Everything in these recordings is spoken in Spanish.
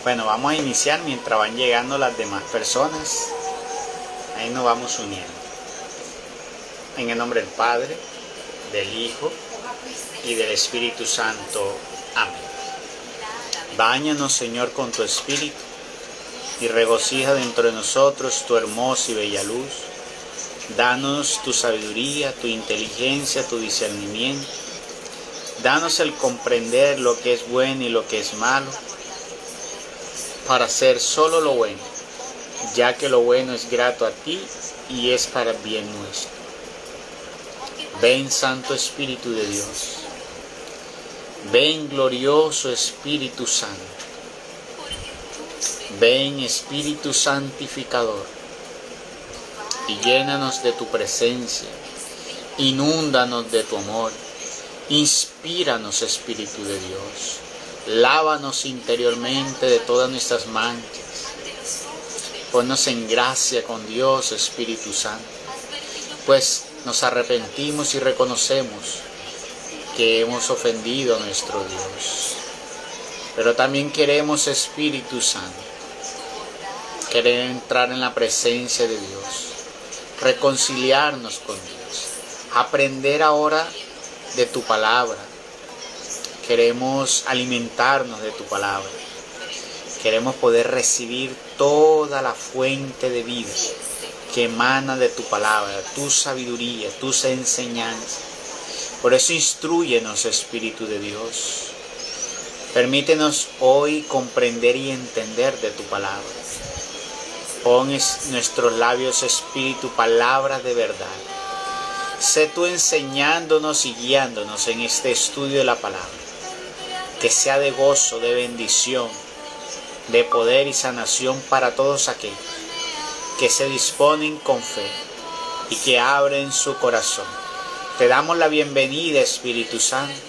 Bueno, vamos a iniciar mientras van llegando las demás personas. Ahí nos vamos uniendo. En el nombre del Padre, del Hijo y del Espíritu Santo. Amén. Báñanos, Señor, con tu Espíritu y regocija dentro de nosotros tu hermosa y bella luz. Danos tu sabiduría, tu inteligencia, tu discernimiento. Danos el comprender lo que es bueno y lo que es malo, para hacer solo lo bueno, ya que lo bueno es grato a ti y es para el bien nuestro. Ven, Santo Espíritu de Dios. Ven, glorioso Espíritu Santo. Ven, Espíritu Santificador, y llénanos de tu presencia. Inúndanos de tu amor. Inspíranos, Espíritu de Dios. Lávanos interiormente de todas nuestras manchas. Ponnos en gracia con Dios, Espíritu Santo, pues nos arrepentimos y reconocemos que hemos ofendido a nuestro Dios. Pero también queremos, Espíritu Santo, querer entrar en la presencia de Dios, reconciliarnos con Dios, aprender ahora de tu palabra. Queremos alimentarnos de tu palabra. Queremos poder recibir toda la fuente de vida que emana de tu palabra, tu sabiduría, tus enseñanzas. Por eso instrúyenos, Espíritu de Dios. Permítenos hoy comprender y entender de tu palabra. Pon en nuestros labios, Espíritu, palabras de verdad. Sé tú enseñándonos y guiándonos en este estudio de la palabra. Que sea de gozo, de bendición, de poder y sanación para todos aquellos que se disponen con fe y que abren su corazón. Te damos la bienvenida, Espíritu Santo,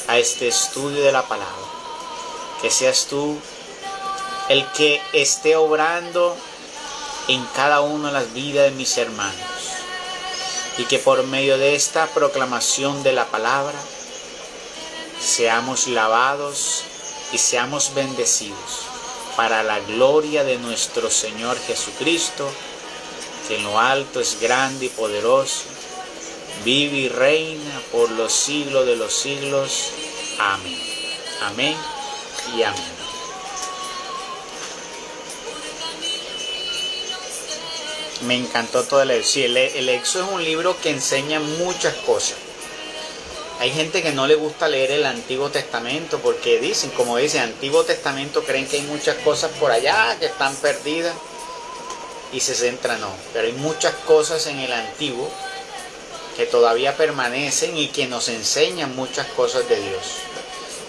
a este estudio de la palabra. Que seas tú el que esté obrando en cada una de las vidas de mis hermanos. Y que por medio de esta proclamación de la palabra seamos lavados y seamos bendecidos para la gloria de nuestro Señor Jesucristo, que en lo alto es grande y poderoso, vive y reina por los siglos de los siglos. Amén. Amén y amén. Me encantó todo el Éxodo. Sí, el Éxodo es un libro que enseña muchas cosas. Hay gente que no le gusta leer el Antiguo Testamento porque dicen, como dicen, Antiguo Testamento, creen que hay muchas cosas por allá que están perdidas y se centran, no. Pero hay muchas cosas en el Antiguo que todavía permanecen y que nos enseñan muchas cosas de Dios.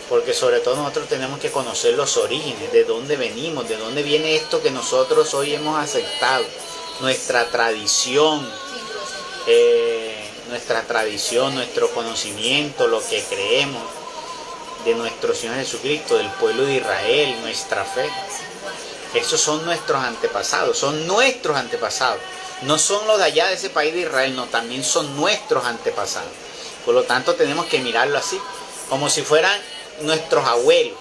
Porque sobre todo nosotros tenemos que conocer los orígenes, de dónde venimos, de dónde viene esto que nosotros hoy hemos aceptado. Nuestra tradición, nuestro conocimiento, lo que creemos de nuestro Señor Jesucristo, del pueblo de Israel, nuestra fe. Esos son nuestros antepasados, No son los de allá de ese país de Israel, no, también son nuestros antepasados. Por lo tanto tenemos que mirarlo así, como si fueran nuestros abuelos.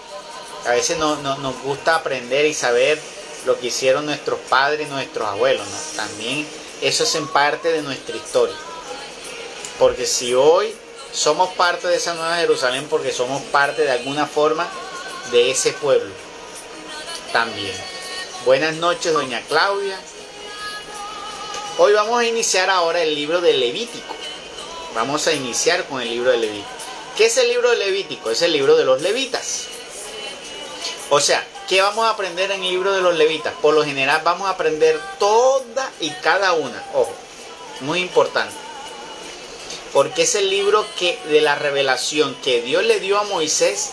A veces nos gusta aprender y saber lo que hicieron nuestros padres y nuestros abuelos, ¿no? También eso es en parte de nuestra historia. Porque si hoy somos parte de esa nueva Jerusalén, porque somos parte de alguna forma de ese pueblo también. Buenas noches, doña Claudia. Hoy vamos a iniciar ahora el libro de Levítico. Vamos a iniciar con el libro de Levítico. ¿Qué es el libro de Levítico? Es el libro de los levitas. O sea, ¿qué vamos a aprender en el libro de los levitas? Por lo general vamos a aprender toda y cada una. Ojo, muy importante. Porque es el libro de la revelación que Dios le dio a Moisés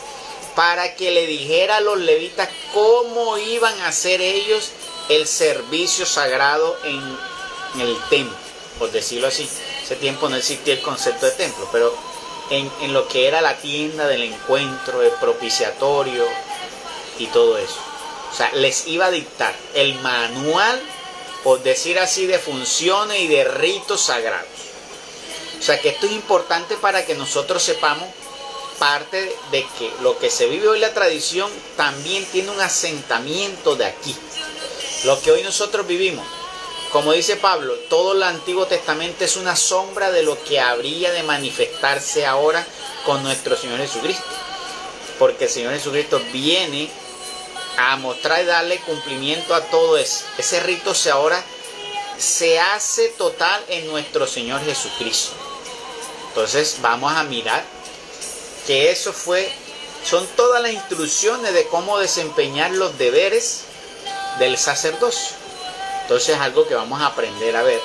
para que le dijera a los levitas cómo iban a hacer ellos el servicio sagrado en el templo, por decirlo así. Ese tiempo no existía el concepto de templo, pero en lo que era la tienda del encuentro, el propiciatorio y todo eso. O sea, les iba a dictar el manual, por decir así, de funciones y de ritos sagrados. O sea que esto es importante para que nosotros sepamos parte de que lo que se vive hoy la tradición también tiene un asentamiento de aquí. Lo que hoy nosotros vivimos, como dice Pablo, todo el Antiguo Testamento es una sombra de lo que habría de manifestarse ahora con nuestro Señor Jesucristo. Porque el Señor Jesucristo viene a mostrar y darle cumplimiento a todo eso. Ese rito ahora se hace total en nuestro Señor Jesucristo. Entonces vamos a mirar que son todas las instrucciones de cómo desempeñar los deberes del sacerdocio. Entonces es algo que vamos a aprender a ver.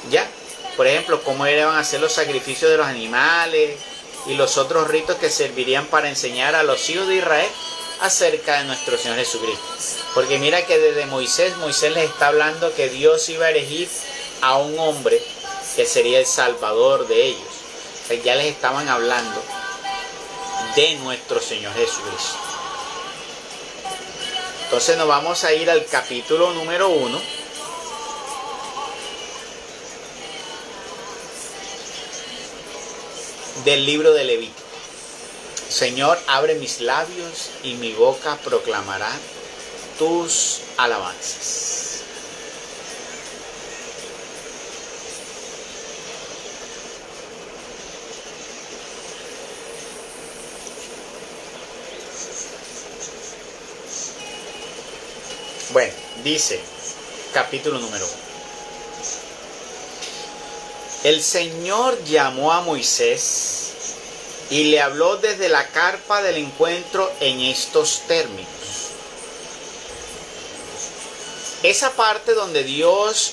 Ya, por ejemplo, cómo iban a hacer los sacrificios de los animales y los otros ritos que servirían para enseñar a los hijos de Israel acerca de nuestro Señor Jesucristo. Porque mira que desde Moisés les está hablando que Dios iba a elegir a un hombre que sería el Salvador de ellos. O sea, ya les estaban hablando de nuestro Señor Jesucristo. Entonces nos vamos a ir al capítulo número 1. Del libro de Levítico. Señor, abre mis labios y mi boca proclamará tus alabanzas. Bueno, dice, capítulo número 1. El Señor llamó a Moisés y le habló desde la carpa del encuentro en estos términos. Esa parte donde Dios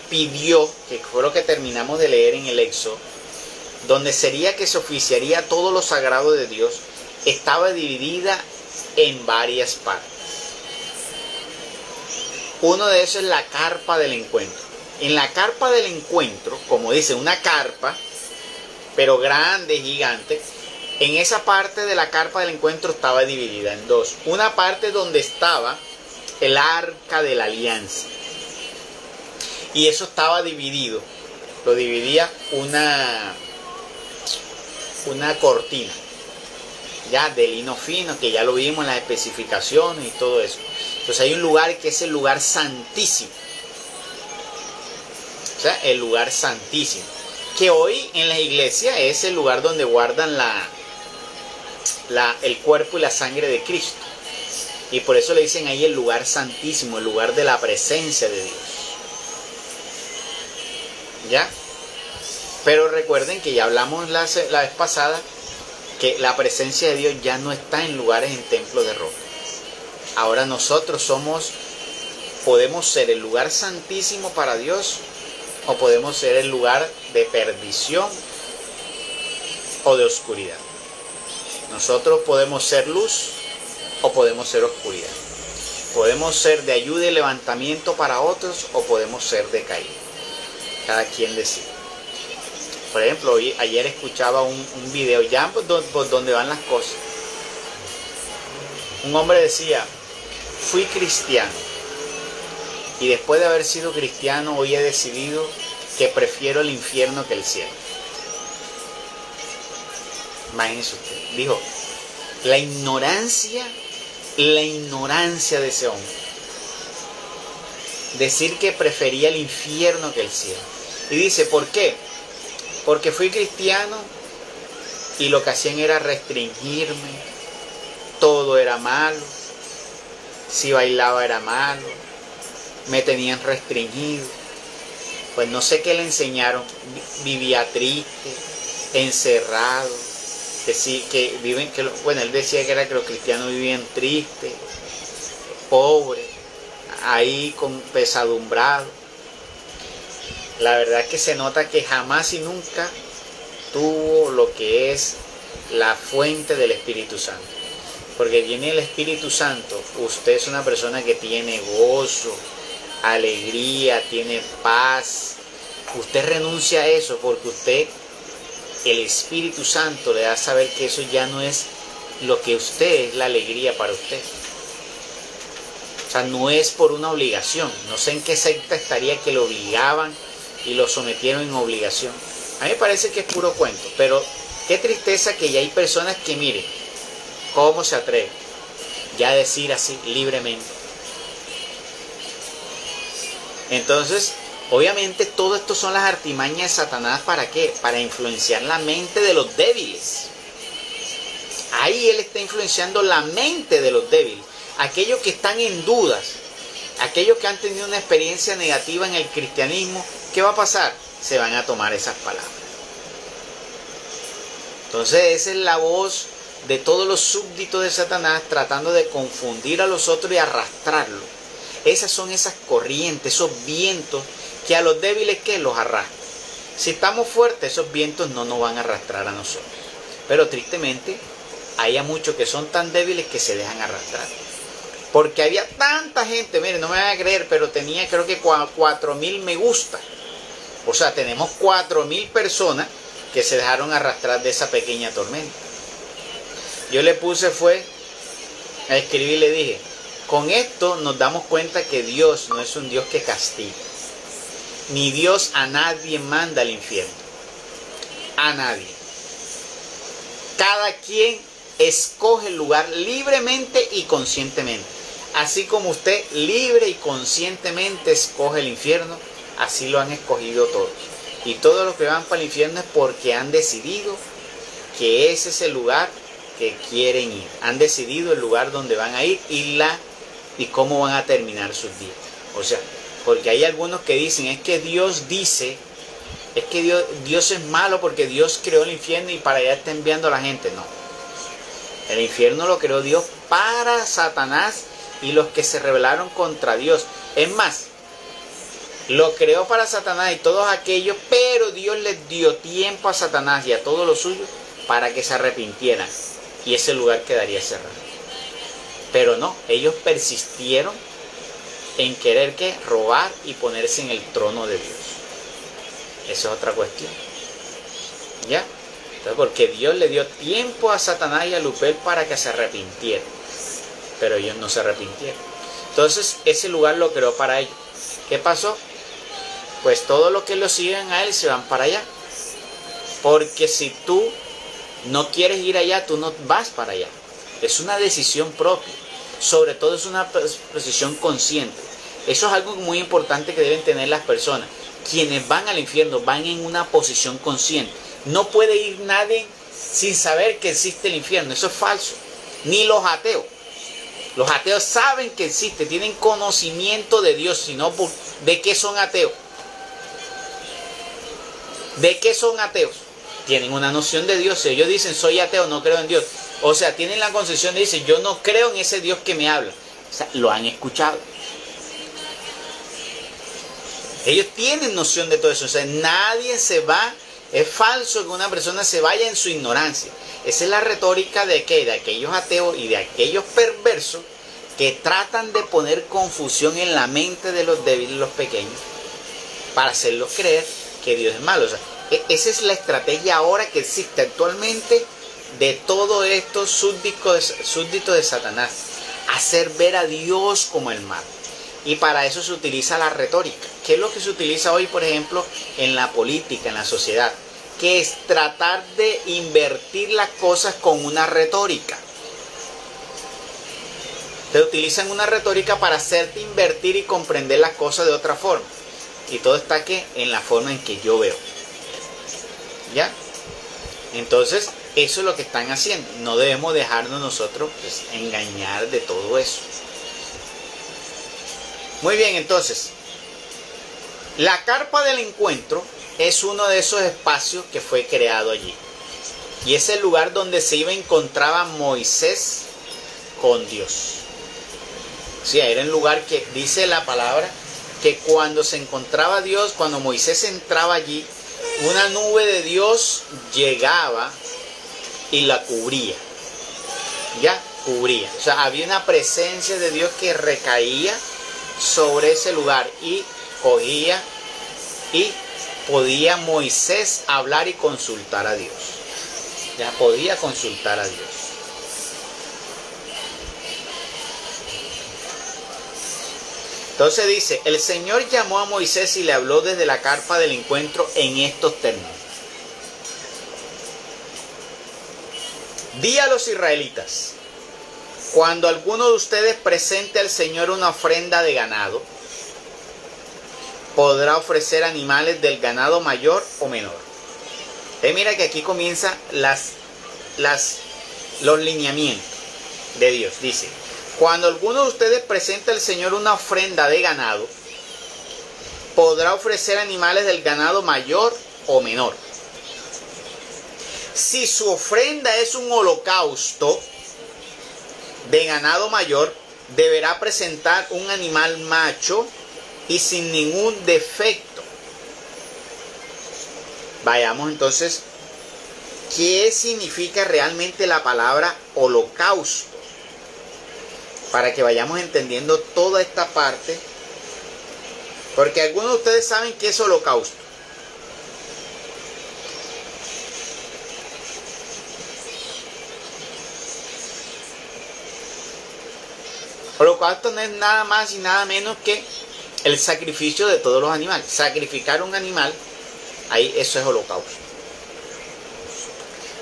pidió, que fue lo que terminamos de leer en el Éxodo, donde sería que se oficiaría todo lo sagrado de Dios, estaba dividida en varias partes. Uno de esos es la carpa del encuentro. En la carpa del encuentro, como dice, una carpa, pero grande, gigante, en esa parte de la carpa del encuentro estaba dividida en dos. Una parte donde estaba el arca de la alianza. Y eso estaba dividido. Lo dividía una cortina, ya de lino fino, que ya lo vimos en las especificaciones y todo eso. Entonces hay un lugar que es el lugar santísimo. O sea, el lugar santísimo. Que hoy en la iglesia es el lugar donde guardan el cuerpo y la sangre de Cristo. Y por eso le dicen ahí el lugar santísimo, el lugar de la presencia de Dios. ¿Ya? Pero recuerden que ya hablamos la vez pasada que la presencia de Dios ya no está en lugares en templos de roca. Ahora nosotros podemos ser el lugar santísimo para Dios, o podemos ser el lugar de perdición o de oscuridad. Nosotros podemos ser luz o podemos ser oscuridad. Podemos ser de ayuda y levantamiento para otros o podemos ser de caída. Cada quien decide. Por ejemplo, ayer escuchaba un video ya por donde van las cosas. Un hombre decía, fui cristiano y después de haber sido cristiano hoy he decidido que prefiero el infierno que el cielo. Imagínese usted. Dijo, la ignorancia de ese hombre. Decir que prefería el infierno que el cielo. Y dice, ¿por qué? Porque fui cristiano y lo que hacían era restringirme. Todo era malo. Si bailaba era malo. Me tenían restringido. Pues no sé qué le enseñaron. Vivía triste, encerrado. Bueno, él decía que los cristianos vivían tristes, pobres, ahí pesadumbrados. La verdad es que se nota que jamás y nunca tuvo lo que es la fuente del Espíritu Santo. Porque viene el Espíritu Santo, usted es una persona que tiene gozo, alegría, tiene paz. Usted renuncia a eso porque el Espíritu Santo le da a saber que eso ya no es lo que usted es, la alegría para usted. O sea, no es por una obligación. No sé en qué secta estaría que lo obligaban y lo sometieron en obligación. A mí me parece que es puro cuento, pero Qué tristeza que ya hay personas que miren cómo se atreven ya a decir así libremente. Entonces, obviamente todo esto son las artimañas de Satanás. ¿Para qué? Para influenciar la mente de los débiles. Ahí él está influenciando la mente de los débiles. Aquellos que están en dudas, aquellos que han tenido una experiencia negativa en el cristianismo, ¿qué va a pasar? Se van a tomar esas palabras. Entonces esa es la voz de todos los súbditos de Satanás tratando de confundir a los otros y arrastrarlos. Esas son esas corrientes, esos vientos que a los débiles que los arrastran. Si estamos fuertes, esos vientos no nos van a arrastrar a nosotros. Pero tristemente hay a muchos que son tan débiles que se dejan arrastrar. Porque había tanta gente, miren, no me van a creer, pero tenía creo que 4.000 me gusta. O sea, tenemos 4.000 personas que se dejaron arrastrar de esa pequeña tormenta. Yo le puse a escribir y le dije, con esto nos damos cuenta que Dios no es un Dios que castiga. Ni Dios a nadie manda al infierno. A nadie. Cada quien escoge el lugar libremente y conscientemente. Así como usted libre y conscientemente escoge el infierno, así lo han escogido todos. Y todos los que van para el infierno es porque han decidido que ese es el lugar que quieren ir. Han decidido el lugar donde van a ir y cómo van a terminar sus días. O sea, porque hay algunos que dicen, es que Dios dice, es que Dios es malo porque Dios creó el infierno y para allá está enviando a la gente. No. El infierno lo creó Dios para Satanás y los que se rebelaron contra Dios. Es más, lo creó para Satanás y todos aquellos, pero Dios les dio tiempo a Satanás y a todos los suyos para que se arrepintieran y ese lugar quedaría cerrado. Pero no, ellos persistieron en querer robar y ponerse en el trono de Dios. Esa es otra cuestión. ¿Ya? Entonces, porque Dios le dio tiempo a Satanás y a Lucifer para que se arrepintieran, pero ellos no se arrepintieron. Entonces ese lugar lo creó para ellos. ¿Qué pasó? Pues todos los que lo siguen a él se van para allá. Porque si tú no quieres ir allá, tú no vas para allá. Es una decisión propia. Sobre todo es una decisión consciente. Eso es algo muy importante que deben tener las personas. Quienes van al infierno van en una posición consciente. No puede ir nadie sin saber que existe el infierno. Eso es falso. Ni los ateos. Los ateos saben que existe, tienen conocimiento de Dios. Sino ¿de qué son ateos? ¿De qué son ateos? Tienen una noción de Dios. Si ellos dicen, soy ateo, no creo en Dios. O sea, tienen la concepción de decir, yo no creo en ese Dios que me habla. O sea, lo han escuchado. Ellos tienen noción de todo eso. O sea, nadie se va. Es falso que una persona se vaya en su ignorancia. Esa es la retórica de ¿qué? De aquellos ateos y de aquellos perversos que tratan de poner confusión en la mente de los débiles y los pequeños para hacerlos creer que Dios es malo. O sea, esa es la estrategia ahora que existe actualmente de todos estos súbditos de Satanás. Hacer ver a Dios como el mal. Y para eso se utiliza la retórica. ¿Qué es lo que se utiliza hoy, por ejemplo, en la política, en la sociedad? Que es tratar de invertir las cosas con una retórica. Te utilizan una retórica para hacerte invertir y comprender las cosas de otra forma. Y todo está aquí en la forma en que yo veo. ¿Ya? Entonces, eso es lo que están haciendo. No debemos dejarnos nosotros engañar de todo eso. Muy bien, entonces, la carpa del encuentro es uno de esos espacios que fue creado allí. Y es el lugar donde se iba a encontrar Moisés con Dios. Sí, era el lugar que dice la palabra que cuando se encontraba Dios, cuando Moisés entraba allí, una nube de Dios llegaba y la cubría. Ya, cubría. O sea, había una presencia de Dios que recaía sobre ese lugar y cogía y podía Moisés hablar y consultar a Dios. Ya podía consultar a Dios. Entonces dice, el Señor llamó a Moisés y le habló desde la carpa del encuentro en estos términos. Di a los israelitas, cuando alguno de ustedes presente al Señor una ofrenda de ganado, podrá ofrecer animales del ganado mayor o menor. Mira que aquí comienza los lineamientos de Dios. Dice, cuando alguno de ustedes presente al Señor una ofrenda de ganado, podrá ofrecer animales del ganado mayor o menor. Si su ofrenda es un holocausto de ganado mayor, deberá presentar un animal macho y sin ningún defecto. Vayamos entonces, ¿qué significa realmente la palabra holocausto? Para que vayamos entendiendo toda esta parte, porque algunos de ustedes saben qué es holocausto. Holocausto no es nada más y nada menos que el sacrificio de todos los animales. Sacrificar un animal, ahí eso es holocausto.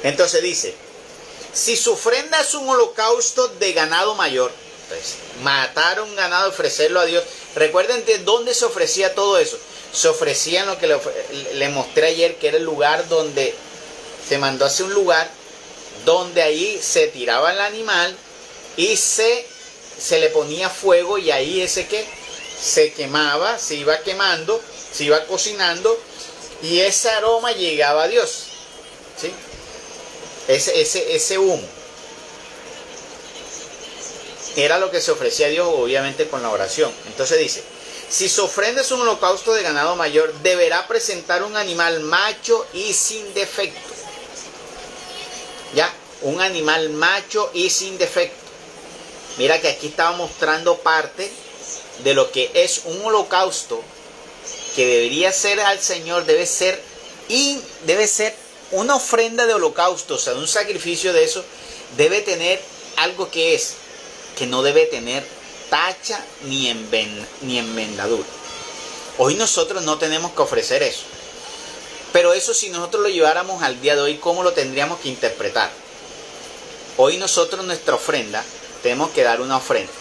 Entonces dice, si su ofrenda es un holocausto de ganado mayor, entonces, matar un ganado, ofrecerlo a Dios. Recuerden de dónde se ofrecía todo eso. Se ofrecía en lo que le mostré ayer, que era el lugar donde se mandó hacia un lugar donde ahí se tiraba el animal y se le ponía fuego, y ahí ese que se quemaba, se iba quemando, se iba cocinando, y ese aroma llegaba a Dios, ¿sí? Ese humo era lo que se ofrecía a Dios, obviamente con la oración. Entonces dice, si su ofrenda es un holocausto de ganado mayor, deberá presentar un animal macho y sin defecto. Ya, un animal macho y sin defecto. Mira que aquí estaba mostrando parte de lo que es un holocausto que debería ser al Señor, debe ser una ofrenda de holocausto, o sea, un sacrificio de eso, debe tener algo que no debe tener tacha ni enmendadura. Hoy nosotros no tenemos que ofrecer eso. Pero eso, si nosotros lo lleváramos al día de hoy, ¿cómo lo tendríamos que interpretar? Hoy nosotros, nuestra ofrenda, tenemos que dar una ofrenda.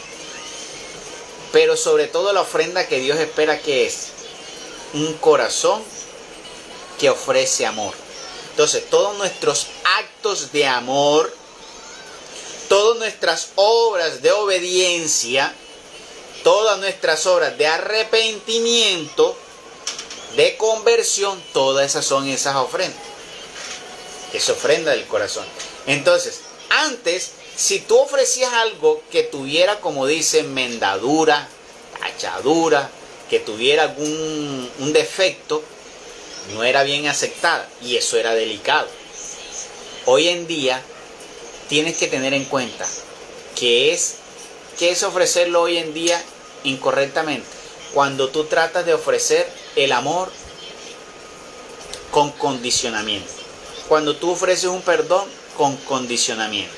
Pero sobre todo la ofrenda que Dios espera, que es un corazón que ofrece amor. Entonces, todos nuestros actos de amor, todas nuestras obras de obediencia, todas nuestras obras de arrepentimiento, de conversión, todas esas son esas ofrendas. Es ofrenda del corazón. Entonces, antes, si tú ofrecías algo que tuviera, como dice, mendadura, tachadura, que tuviera un defecto, no era bien aceptada, y eso era delicado. Hoy en día tienes que tener en cuenta que es ofrecerlo hoy en día incorrectamente. Cuando tú tratas de ofrecer el amor con condicionamiento. Cuando tú ofreces un perdón con condicionamiento.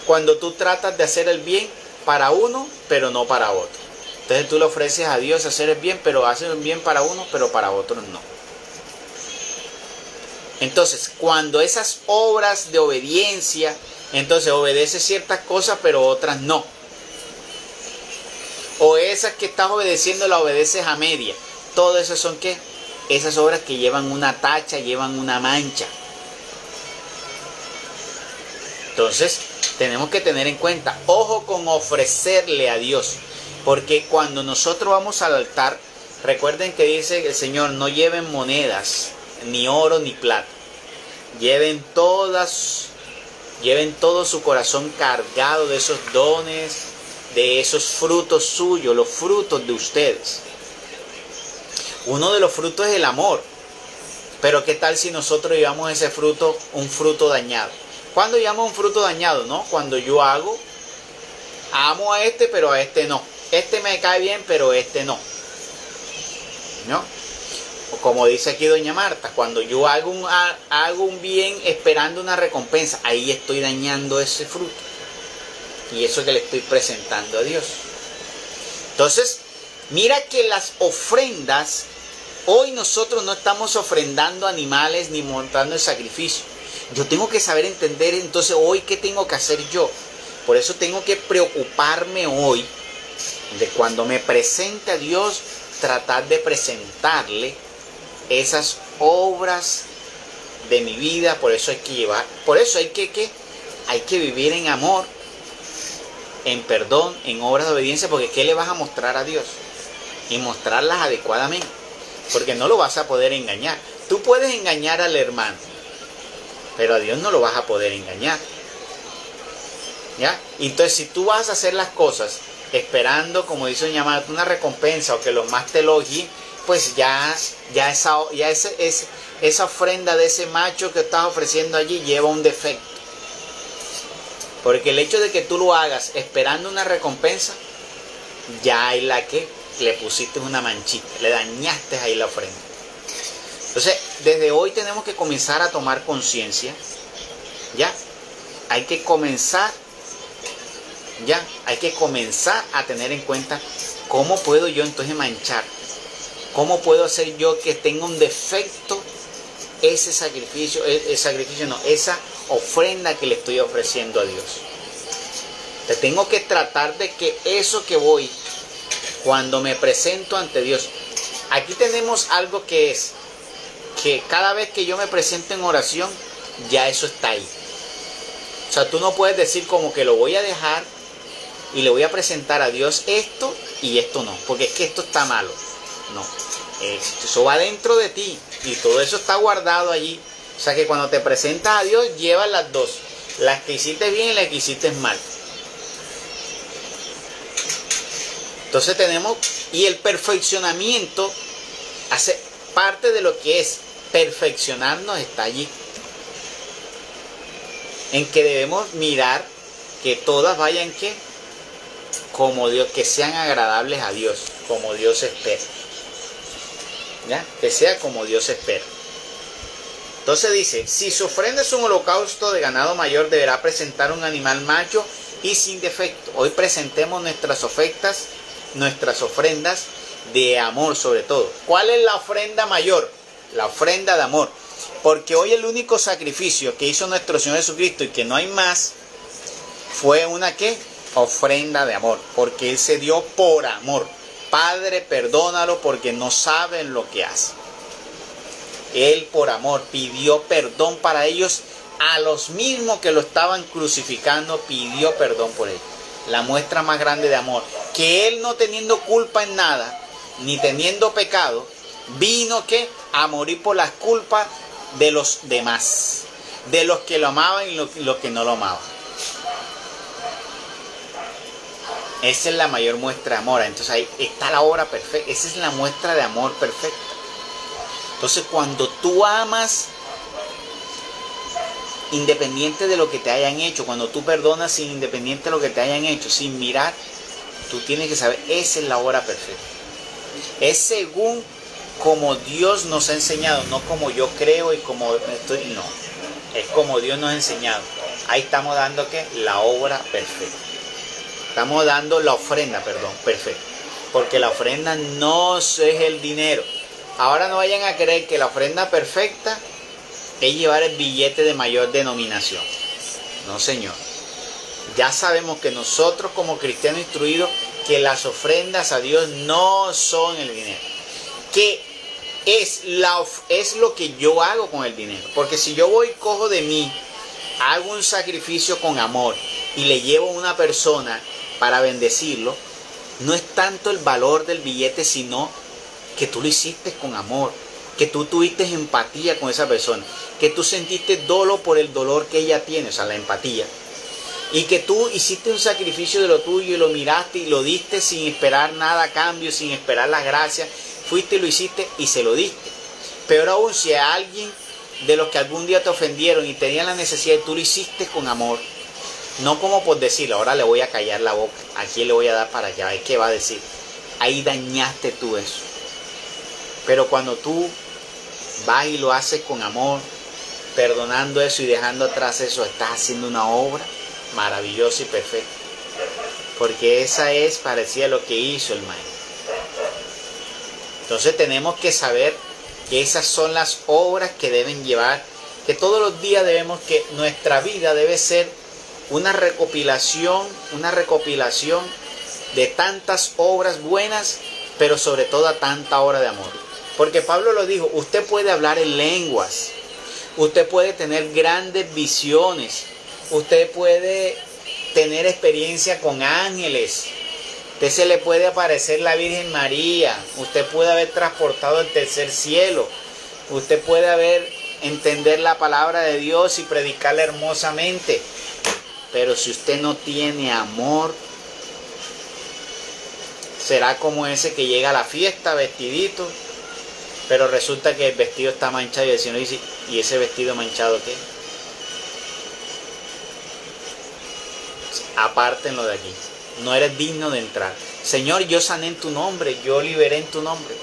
Cuando tú tratas de hacer el bien para uno, pero no para otro. Entonces tú le ofreces a Dios hacer el bien, pero haces el bien para uno, pero para otros no. Entonces, cuando esas obras de obediencia, entonces obedeces ciertas cosas, pero otras no. O esas que estás obedeciendo las obedeces a media. Todo eso son ¿qué? Esas obras que llevan una tacha, llevan una mancha. Entonces, tenemos que tener en cuenta, ojo con ofrecerle a Dios. Porque cuando nosotros vamos al altar, recuerden que dice el Señor, no lleven monedas, ni oro, ni plata. Lleven todo su corazón cargado de esos dones, de esos frutos suyos, los frutos de ustedes. Uno de los frutos es el amor. Pero ¿qué tal si nosotros llevamos ese fruto, un fruto dañado? ¿Cuándo llevamos un fruto dañado? ¿No? Cuando yo amo a este, pero a este no. Este me cae bien, pero este no. ¿No? O como dice aquí doña Marta, cuando yo hago un bien esperando una recompensa, ahí estoy dañando ese fruto. Y eso que le estoy presentando a Dios. Entonces, mira que las ofrendas, hoy nosotros no estamos ofrendando animales ni montando el sacrificio. Yo tengo que saber entender entonces hoy qué tengo que hacer yo. Por eso tengo que preocuparme hoy de cuando me presente a Dios, tratar de presentarle esas obras de mi vida. Por eso hay que llevar, por eso hay que vivir en amor, en perdón, en obras de obediencia, porque ¿qué le vas a mostrar a Dios? Y mostrarlas adecuadamente, porque no lo vas a poder engañar. Tú puedes engañar al hermano, pero a Dios no lo vas a poder engañar. ¿Ya? Entonces, si tú vas a hacer las cosas esperando, como dice doña Marta, una recompensa o que los más te elogien, pues esa ofrenda de ese macho que estás ofreciendo allí lleva un defecto. Porque el hecho de que tú lo hagas esperando una recompensa, ya hay la que le pusiste una manchita, le dañaste ahí la ofrenda. Entonces, desde hoy tenemos que comenzar a tomar conciencia, ¿ya? Hay que comenzar a tener en cuenta cómo puedo yo entonces manchar, cómo puedo hacer yo que tenga un defecto esa ofrenda que le estoy ofreciendo a Dios. Te tengo que tratar de que eso que voy, cuando me presento ante Dios, aquí tenemos algo que es, que cada vez que yo me presento en oración, ya eso está ahí. O sea, tú no puedes decir como que lo voy a dejar y le voy a presentar a Dios esto y esto no, porque es que esto está malo. No, eso va dentro de ti y todo eso está guardado allí. O sea que cuando te presentas a Dios, llevas las dos, las que hiciste bien y las que hiciste mal. Entonces tenemos, y el perfeccionamiento hace parte de lo que es perfeccionarnos, está allí. En que debemos mirar que todas vayan como Dios, que sean agradables a Dios, como Dios espera. ¿Ya? Que sea como Dios espera. Entonces dice, si su ofrenda es un holocausto de ganado mayor, deberá presentar un animal macho y sin defecto. Hoy presentemos nuestras ofrendas de amor sobre todo. ¿Cuál es la ofrenda mayor? La ofrenda de amor. Porque hoy el único sacrificio que hizo nuestro Señor Jesucristo y que no hay más, fue una ofrenda de amor. Porque Él se dio por amor. Padre, perdónalo porque no saben lo que hacen. Él por amor pidió perdón para ellos, a los mismos que lo estaban crucificando, pidió perdón por ellos. La muestra más grande de amor, que Él no teniendo culpa en nada, ni teniendo pecado, vino a morir por las culpas de los demás, de los que lo amaban y los que no lo amaban. Esa es la mayor muestra de amor. Entonces ahí está la obra perfecta. Esa es la muestra de amor perfecta. Entonces cuando tú amas, independiente de lo que te hayan hecho, cuando tú perdonas independiente de lo que te hayan hecho, sin mirar, tú tienes que saber, esa es la obra perfecta. Es según como Dios nos ha enseñado, no como yo creo y como estoy, no. Es como Dios nos ha enseñado. Ahí estamos dando la obra perfecta. Estamos dando la ofrenda, perfecta. Porque la ofrenda no es el dinero. Ahora no vayan a creer que la ofrenda perfecta es llevar el billete de mayor denominación. No, señor. Ya sabemos que nosotros como cristianos instruidos, que las ofrendas a Dios no son el dinero. Que es lo que yo hago con el dinero. Porque si yo voy, cojo de mí, hago un sacrificio con amor y le llevo a una persona para bendecirlo, no es tanto el valor del billete, sino que tú lo hiciste con amor, que tú tuviste empatía con esa persona, que tú sentiste dolo por el dolor que ella tiene, o sea, la empatía, y que tú hiciste un sacrificio de lo tuyo y lo miraste y lo diste sin esperar nada a cambio, sin esperar las gracias, fuiste y lo hiciste y se lo diste. Peor aún, si a alguien de los que algún día te ofendieron y tenían la necesidad y tú lo hiciste con amor, no como por decirlo, ahora le voy a callar la boca, ¿a quién le voy a dar para allá? ¿Qué va a decir? Ahí dañaste tú eso. Pero cuando tú vas y lo haces con amor, perdonando eso y dejando atrás eso, estás haciendo una obra maravillosa y perfecta. Porque esa es parecida a lo que hizo el Maestro. Entonces tenemos que saber que esas son las obras que deben llevar que todos los días que nuestra vida debe ser una recopilación de tantas obras buenas, pero sobre todo a tanta obra de amor. Porque Pablo lo dijo, usted puede hablar en lenguas, usted puede tener grandes visiones, usted puede tener experiencia con ángeles, usted se le puede aparecer la Virgen María, usted puede haber transportado el tercer cielo, usted puede entender la palabra de Dios y predicarla hermosamente, pero si usted no tiene amor, será como ese que llega a la fiesta vestidito, pero resulta que el vestido está manchado y el Señor dice, ¿y ese vestido manchado qué? Apártenlo de aquí, no eres digno de entrar. Señor, yo sané en tu nombre, yo liberé en tu nombre.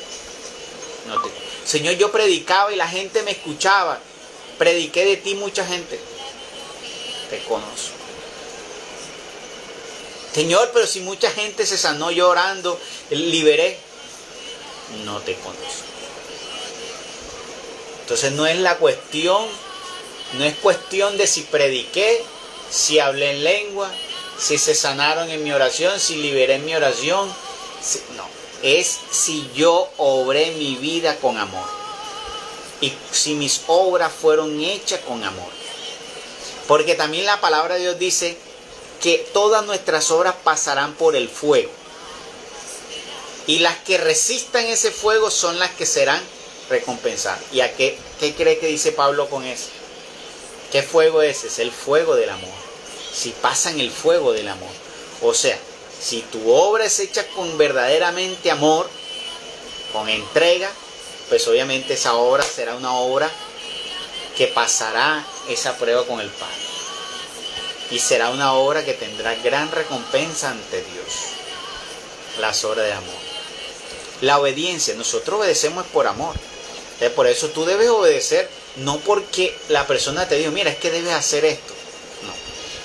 Señor, yo predicaba y la gente me escuchaba, prediqué de ti mucha gente. Te conozco. Señor, pero si mucha gente se sanó llorando, liberé. No te conozco. Entonces no es cuestión de si prediqué, si hablé en lengua, si se sanaron en mi oración, si liberé en mi oración. No, es si yo obré mi vida con amor. Y si mis obras fueron hechas con amor. Porque también la palabra de Dios dice que todas nuestras obras pasarán por el fuego. Y las que resistan ese fuego son las que serán recompensadas. ¿Y a qué cree que dice Pablo con eso? ¿Qué fuego es? Es el fuego del amor. Si pasan el fuego del amor. O sea, si tu obra es hecha con verdaderamente amor, con entrega, pues obviamente esa obra será una obra que pasará esa prueba con el Padre. Y será una obra que tendrá gran recompensa ante Dios. Las obras de amor. La obediencia, nosotros obedecemos por amor. Entonces, por eso tú debes obedecer, no porque la persona te dijo, mira, es que debes hacer esto. No,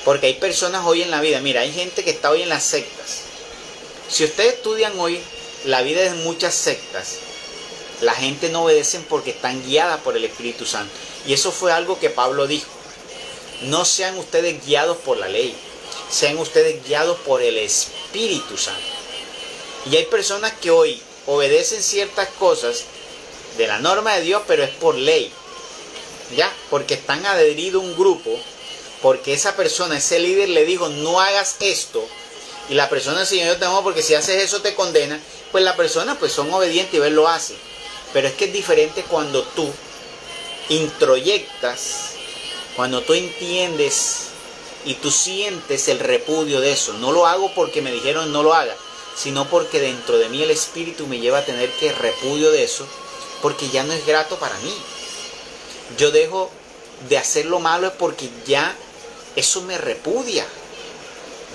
porque hay personas hoy en la vida, mira, hay gente que está hoy en las sectas. Si ustedes estudian hoy la vida de muchas sectas, la gente no obedece porque están guiadas por el Espíritu Santo. Y eso fue algo que Pablo dijo. No sean ustedes guiados por la ley, sean ustedes guiados por el Espíritu Santo. Y hay personas que hoy obedecen ciertas cosas de la norma de Dios, pero es por ley, ¿ya? Porque están adheridos a un grupo, porque esa persona, ese líder le dijo, no hagas esto, y la persona, Señor, yo te amo porque si haces eso te condena, pues la persona pues son obedientes y lo hace. Pero es que es diferente cuando tú introyectas, cuando tú entiendes y tú sientes el repudio de eso. No lo hago porque me dijeron no lo haga, sino porque dentro de mí el Espíritu me lleva a tener que repudio de eso, porque ya no es grato para mí. Yo dejo de hacer lo malo porque ya eso me repudia.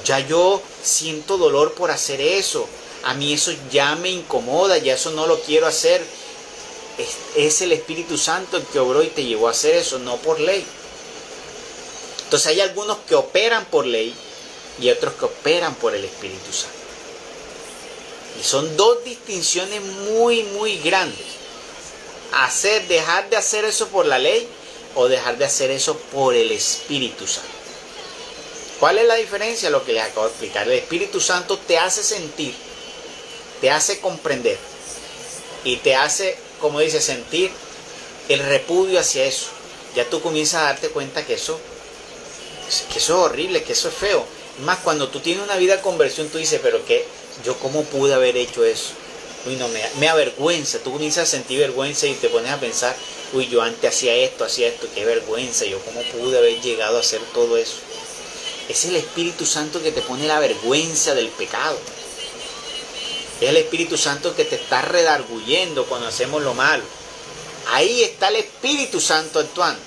Ya yo siento dolor por hacer eso. A mí eso ya me incomoda, ya eso no lo quiero hacer. Es el Espíritu Santo el que obró y te llevó a hacer eso, no por ley. Entonces hay algunos que operan por ley y otros que operan por el Espíritu Santo. Y son dos distinciones muy, muy grandes. Dejar de hacer eso por la ley o dejar de hacer eso por el Espíritu Santo. ¿Cuál es la diferencia? Lo que les acabo de explicar. El Espíritu Santo te hace sentir, te hace comprender y te hace, como dice, sentir el repudio hacia eso. Ya tú comienzas a darte cuenta que eso es horrible, que eso es feo. Más cuando tú tienes una vida de conversión, tú dices, pero ¿qué? ¿Yo cómo pude haber hecho eso? Uy, no, me avergüenza. Tú comienzas a sentir vergüenza y te pones a pensar, uy, yo antes hacía esto, qué vergüenza. ¿Yo cómo pude haber llegado a hacer todo eso? Es el Espíritu Santo que te pone la vergüenza del pecado. Es el Espíritu Santo que te está redarguyendo cuando hacemos lo malo. Ahí está el Espíritu Santo actuando.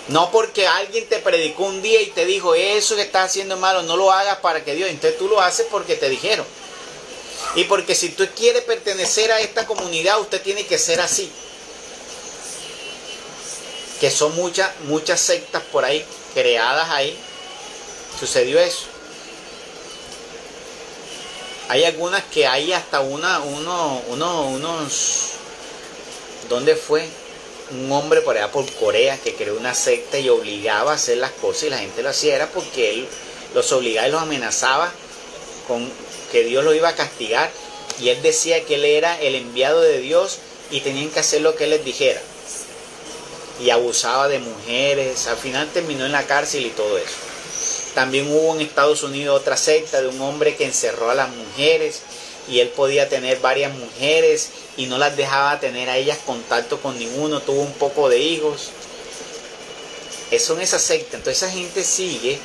No porque alguien te predicó un día y te dijo, eso que estás haciendo es malo, no lo hagas para que Dios. Entonces tú lo haces porque te dijeron. Y porque si tú quieres pertenecer a esta comunidad, usted tiene que ser así. Que son muchas sectas por ahí, creadas ahí. Sucedió eso. Hay algunas que hay hasta unos... ¿Dónde fue? un hombre por allá por Corea que creó una secta y obligaba a hacer las cosas y la gente lo hacía, era porque él los obligaba y los amenazaba con que Dios lo iba a castigar, y él decía que él era el enviado de Dios y tenían que hacer lo que él les dijera, y abusaba de mujeres. Al final terminó en la cárcel y todo eso. También hubo en Estados Unidos otra secta de un hombre que encerró a las mujeres, y él podía tener varias mujeres y no las dejaba tener a ellas contacto con ninguno, tuvo un poco de hijos. Son esas sectas. Entonces esa gente sigue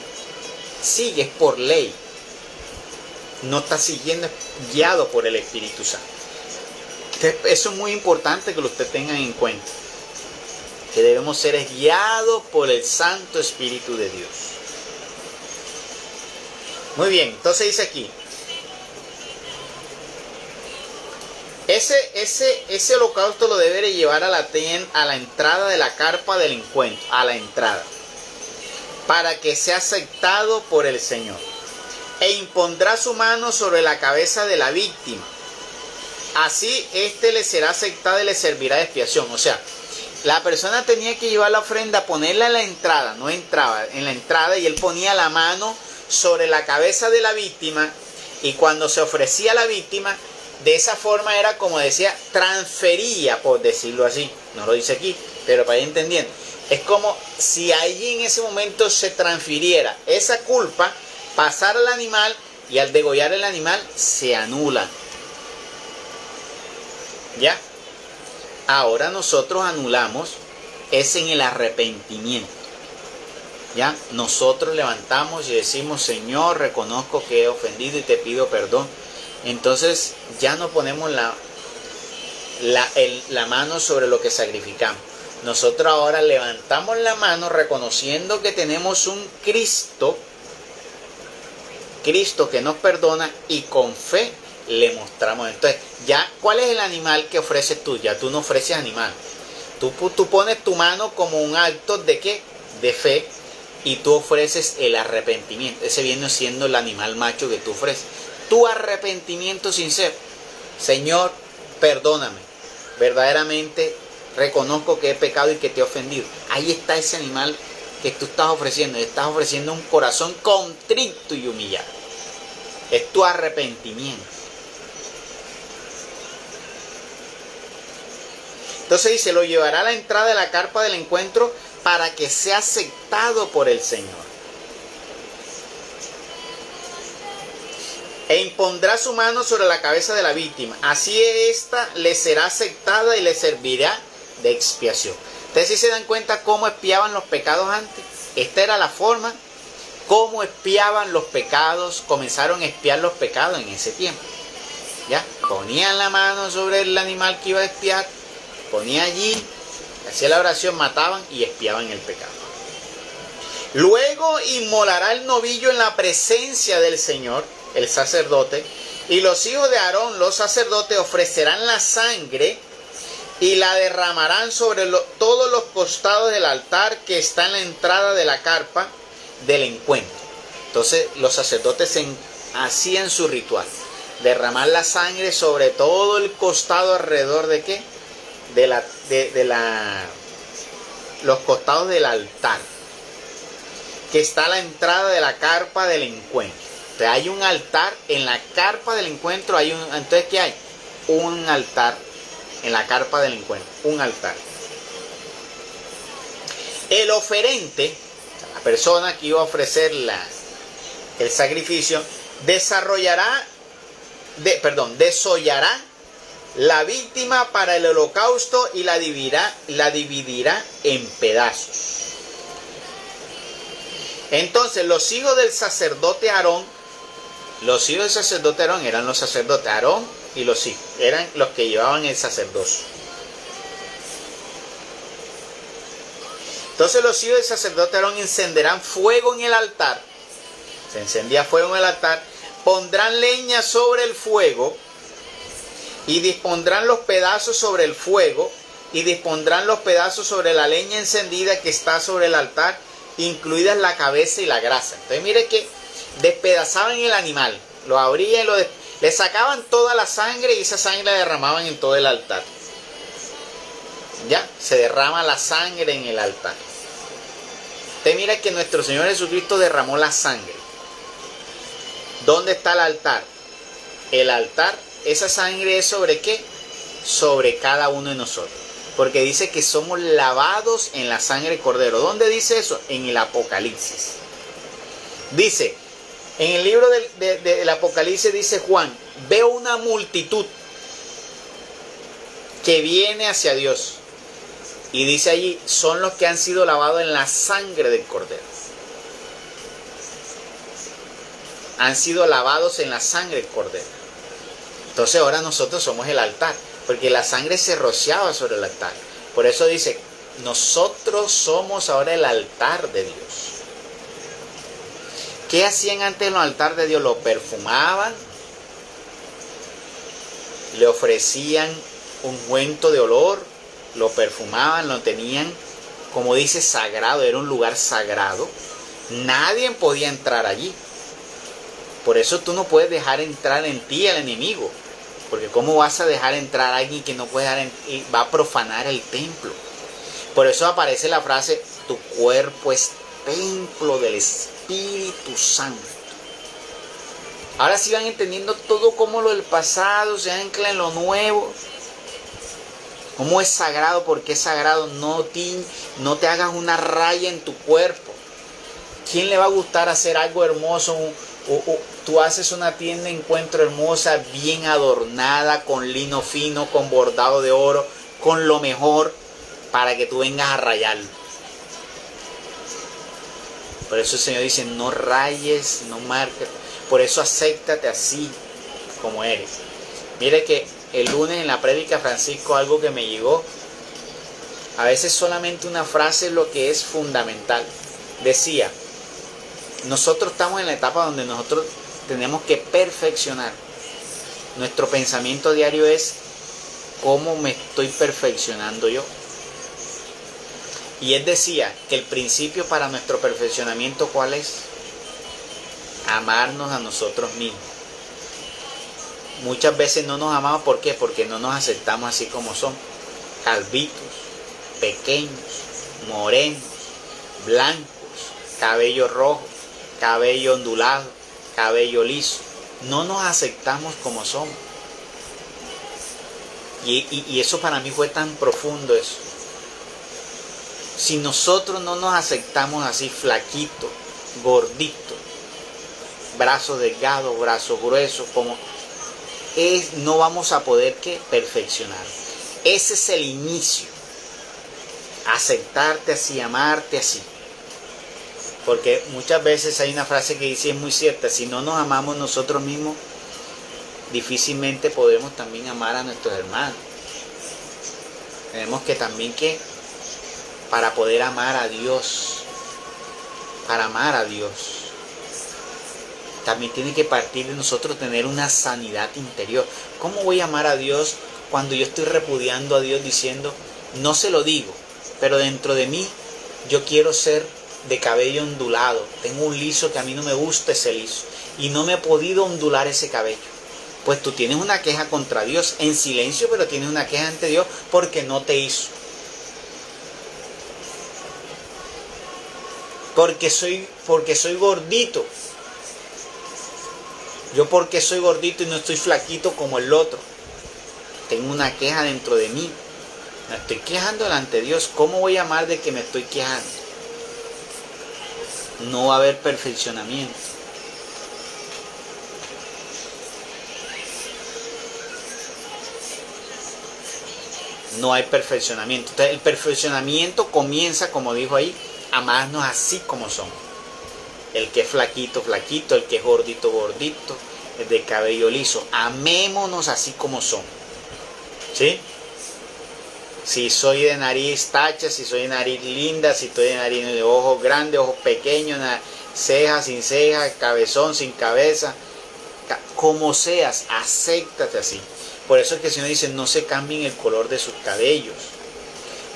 por ley, no está siguiendo, guiado por el Espíritu Santo. Entonces, eso es muy importante que lo ustedes tengan en cuenta, que debemos ser guiados por el Santo Espíritu de Dios. Muy bien, entonces dice aquí, ese holocausto lo debe llevar a la entrada de la carpa del encuentro, a la entrada, para que sea aceptado por el Señor. E impondrá su mano sobre la cabeza de la víctima. Así le será aceptado y le servirá de expiación. O sea, la persona tenía que llevar la ofrenda, ponerla en la entrada, no entraba en la entrada, y él ponía la mano sobre la cabeza de la víctima, y cuando se ofrecía a la víctima, de esa forma era como decía, transfería, por decirlo así, no lo dice aquí, pero para ir entendiendo, es como si allí en ese momento se transfiriera esa culpa, pasar al animal, y al degollar el animal se anula. ¿Ya? Ahora nosotros anulamos es en el arrepentimiento. ¿Ya? Nosotros levantamos y decimos, Señor, reconozco que he ofendido y te pido perdón. Entonces ya no ponemos la mano sobre lo que sacrificamos. Nosotros ahora levantamos la mano reconociendo que tenemos un Cristo que nos perdona, y con fe le mostramos. Entonces, ya, ¿cuál es el animal que ofreces tú? Ya tú no ofreces animal. Tú pones tu mano como un acto de ¿qué? De fe, y tú ofreces el arrepentimiento. Ese viene siendo el animal macho que tú ofreces. Tu arrepentimiento sincero. Señor, perdóname. Verdaderamente reconozco que he pecado y que te he ofendido. Ahí está ese animal que tú estás ofreciendo. Estás ofreciendo un corazón contrito y humillado. Es tu arrepentimiento. Entonces dice, lo llevará a la entrada de la carpa del encuentro para que sea aceptado por el Señor. E impondrá su mano sobre la cabeza de la víctima. Así ésta le será aceptada y le servirá de expiación. Ustedes sí se dan cuenta cómo expiaban los pecados antes. Esta era la forma cómo expiaban los pecados. Comenzaron a expiar los pecados en ese tiempo. ¿Ya? Ponían la mano sobre el animal que iba a expiar, ponía allí, hacía la oración, mataban y expiaban el pecado. Luego inmolará el novillo en la presencia del Señor, el sacerdote, y los hijos de Aarón, los sacerdotes, ofrecerán la sangre y la derramarán sobre todos los costados del altar que está en la entrada de la carpa del encuentro. Entonces los sacerdotes hacían su ritual, derramar la sangre sobre todo el costado alrededor de ¿qué? Los costados del altar que está a la entrada de la carpa del encuentro. Entonces hay un altar en la carpa del encuentro. Entonces ¿qué hay? Un altar en la carpa del encuentro, un altar. El oferente, la persona que iba a ofrecer el sacrificio, desollará la víctima para el holocausto y la dividirá en pedazos. Entonces los hijos del sacerdote Aarón eran los sacerdotes. Aarón y los hijos eran los que llevaban el sacerdocio. Entonces los hijos del sacerdote Aarón encenderán fuego en el altar. Se encendía fuego en el altar. Pondrán leña sobre el fuego y dispondrán los pedazos sobre el fuego y dispondrán los pedazos sobre la leña encendida que está sobre el altar, incluidas la cabeza y la grasa. Entonces mire que despedazaban el animal, lo abrían, le sacaban toda la sangre y esa sangre la derramaban en todo el altar. Ya, se derrama la sangre en el altar. Usted mira que nuestro Señor Jesucristo derramó la sangre. ¿Dónde está el altar? El altar, esa sangre es ¿sobre qué? Sobre cada uno de nosotros. Porque dice que somos lavados en la sangre del Cordero. ¿Dónde dice eso? En el Apocalipsis. Dice, en el libro del Apocalipsis dice Juan, veo una multitud que viene hacia Dios. Y dice allí, son los que han sido lavados en la sangre del Cordero. Han sido lavados en la sangre del Cordero. Entonces ahora nosotros somos el altar, porque la sangre se rociaba sobre el altar. Por eso dice, nosotros somos ahora el altar de Dios. ¿Qué hacían antes en el altar de Dios? Lo perfumaban, le ofrecían ungüento de olor, lo perfumaban, lo tenían, como dice, sagrado, era un lugar sagrado. Nadie podía entrar allí. Por eso tú no puedes dejar entrar en ti al enemigo. Porque ¿cómo vas a dejar entrar a alguien que no puede va a profanar el templo? Por eso aparece la frase, tu cuerpo es templo del Espíritu Santo. Ahora sí van entendiendo todo como lo del pasado se ancla en lo nuevo. Cómo es sagrado, porque es sagrado. No te hagas una raya en tu cuerpo. ¿Quién le va a gustar hacer algo hermoso? Tú haces una tienda de encuentro hermosa, bien adornada, con lino fino, con bordado de oro, con lo mejor, para que tú vengas a rayarlo. Por eso el Señor dice, no rayes, no marques. Por eso acéptate así como eres. Mire que el lunes en la prédica Francisco, algo que me llegó, a veces solamente una frase es lo que es fundamental. Decía, nosotros estamos en la etapa donde nosotros tenemos que perfeccionar. Nuestro pensamiento diario es, ¿cómo me estoy perfeccionando yo? Y él decía que el principio para nuestro perfeccionamiento, ¿cuál es? Amarnos a nosotros mismos. Muchas veces no nos amamos, ¿por qué? Porque no nos aceptamos así como son. Calvitos, pequeños, morenos, blancos, cabello rojo, cabello ondulado, cabello liso. No nos aceptamos como somos. Y eso para mí fue tan profundo eso. Si nosotros no nos aceptamos así, flaquito, gordito, brazos delgados, brazos gruesos, no vamos a poder perfeccionar. Ese es el inicio. Aceptarte así, amarte así. Porque muchas veces hay una frase que dice, es muy cierta, si no nos amamos nosotros mismos, difícilmente podremos también amar a nuestros hermanos. Tenemos que también para poder amar a Dios, también tiene que partir de nosotros tener una sanidad interior. ¿Cómo voy a amar a Dios cuando yo estoy repudiando a Dios diciendo, no se lo digo, pero dentro de mí yo quiero ser de cabello ondulado, tengo un liso que a mí no me gusta ese liso y no me he podido ondular ese cabello? Pues tú tienes una queja contra Dios en silencio, pero tienes una queja ante Dios porque no te hizo. Porque soy gordito. Yo porque soy gordito y no estoy flaquito como el otro. Tengo una queja dentro de mí. Me estoy quejando delante de Dios. ¿Cómo voy a amar de que me estoy quejando? No va a haber perfeccionamiento. No hay perfeccionamiento. Entonces el perfeccionamiento comienza, como dijo ahí, amarnos así como somos. El que es flaquito, flaquito, el que es gordito, gordito, el de cabello liso. Amémonos así como somos. ¿Sí? Si soy de nariz tacha, si soy de nariz linda, si estoy de nariz de ojos grandes, ojos pequeños, cejas sin cejas, cabezón sin cabeza, como seas, acéptate así. Por eso es que el Señor dice, no se cambien el color de sus cabellos.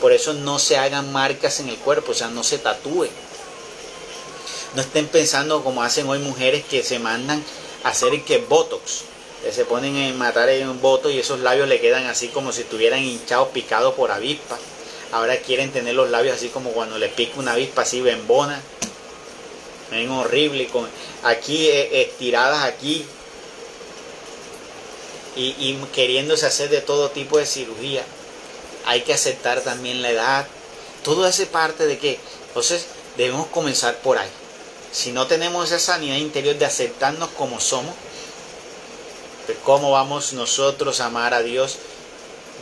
Por eso no se hagan marcas en el cuerpo, o sea, no se tatúen. No estén pensando como hacen hoy mujeres que se mandan a hacer botox. Que se ponen a matar en un botox y esos labios le quedan así como si estuvieran hinchados, picados por avispas. Ahora quieren tener los labios así como cuando le pica una avispa, así bembona. Ven horrible, con aquí estiradas aquí. Y queriéndose hacer de todo tipo de cirugía. Hay que aceptar también la edad. Todo hace parte de que. Entonces debemos comenzar por ahí. Si no tenemos esa sanidad interior de aceptarnos como somos, pues ¿cómo vamos nosotros a amar a Dios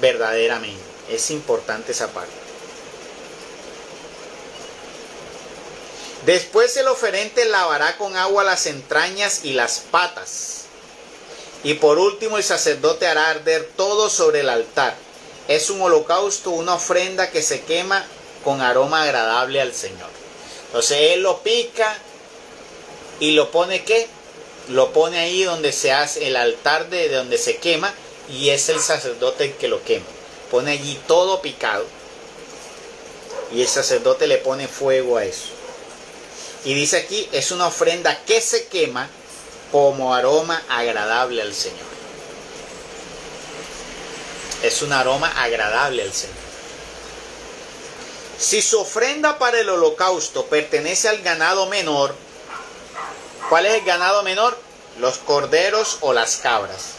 verdaderamente? Es importante esa parte. Después el oferente lavará con agua las entrañas y las patas. Y por último el sacerdote hará arder todo sobre el altar. Es un holocausto, una ofrenda que se quema con aroma agradable al Señor. Entonces él lo pica y lo pone ¿qué? Lo pone ahí donde se hace el altar de donde se quema, y es el sacerdote el que lo quema. Pone allí todo picado y el sacerdote le pone fuego a eso. Y dice aquí, es una ofrenda que se quema como aroma agradable al Señor. Es un aroma agradable al Señor. Si su ofrenda para el holocausto pertenece al ganado menor, ¿cuál es el ganado menor? Los corderos o las cabras.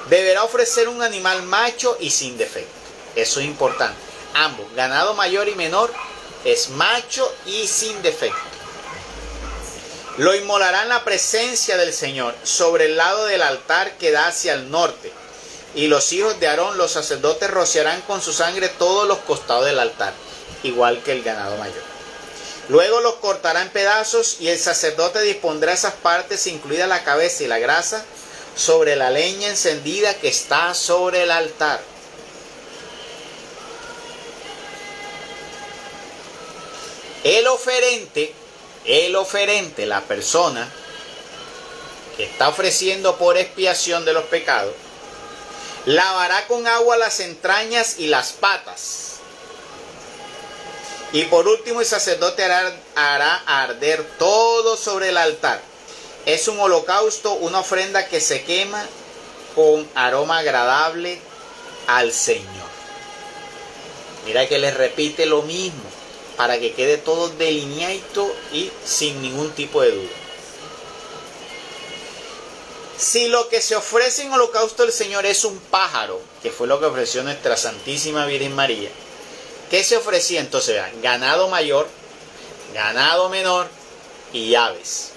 Deberá ofrecer un animal macho y sin defecto. Eso es importante. Ambos, ganado mayor y menor, es macho y sin defecto. Lo inmolará en la presencia del Señor, sobre el lado del altar que da hacia el norte. Y los hijos de Aarón, los sacerdotes, rociarán con su sangre todos los costados del altar, igual que el ganado mayor. Luego los cortará en pedazos y el sacerdote dispondrá esas partes, incluida la cabeza y la grasa, sobre la leña encendida que está sobre el altar. El oferente, la persona que está ofreciendo por expiación de los pecados, lavará con agua las entrañas y las patas. Y por último el sacerdote hará arder todo sobre el altar. Es un holocausto, una ofrenda que se quema con aroma agradable al Señor. Mira que les repite lo mismo, para que quede todo delineado y sin ningún tipo de duda. Si lo que se ofrece en holocausto del Señor es un pájaro, que fue lo que ofreció nuestra Santísima Virgen María, ¿qué se ofrecía entonces? Vean, ganado mayor, ganado menor y aves.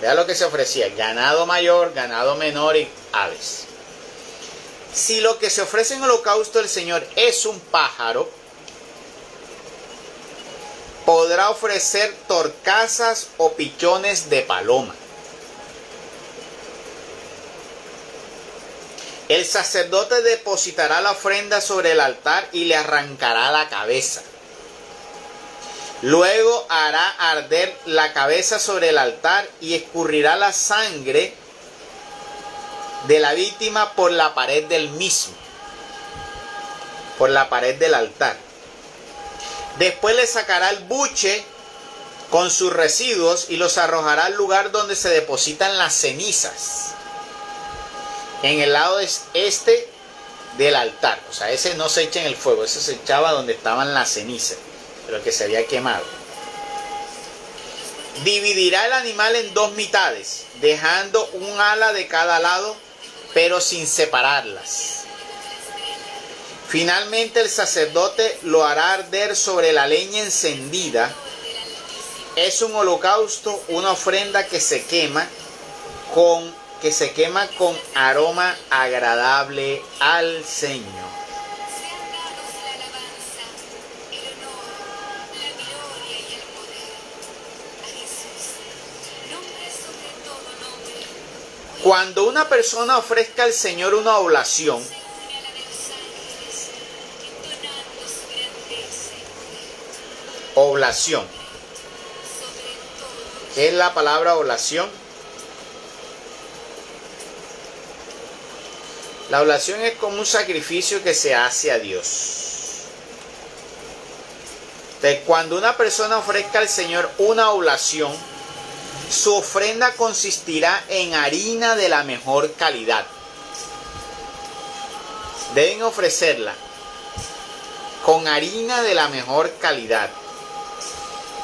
Vean lo que se ofrecía: ganado mayor, ganado menor y aves. Si lo que se ofrece en holocausto del Señor es un pájaro, podrá ofrecer torcasas o pichones de paloma. El sacerdote depositará la ofrenda sobre el altar y le arrancará la cabeza. Luego hará arder la cabeza sobre el altar y escurrirá la sangre de la víctima por la pared del mismo, por la pared del altar. Después le sacará el buche con sus residuos y los arrojará al lugar donde se depositan las cenizas, en el lado este del altar. O sea, ese no se echa en el fuego, ese se echaba donde estaban las cenizas, pero que se había quemado. Dividirá el animal en dos mitades, dejando un ala de cada lado, pero sin separarlas. Finalmente el sacerdote lo hará arder sobre la leña encendida. Es un holocausto, una ofrenda que se quema con aroma agradable al Señor. Cuando una persona ofrezca al Señor una oblación, ¿qué es la palabra oblación? La oblación es como un sacrificio que se hace a Dios. Entonces, cuando una persona ofrezca al Señor una oblación, su ofrenda consistirá en harina de la mejor calidad. Deben ofrecerla con harina de la mejor calidad.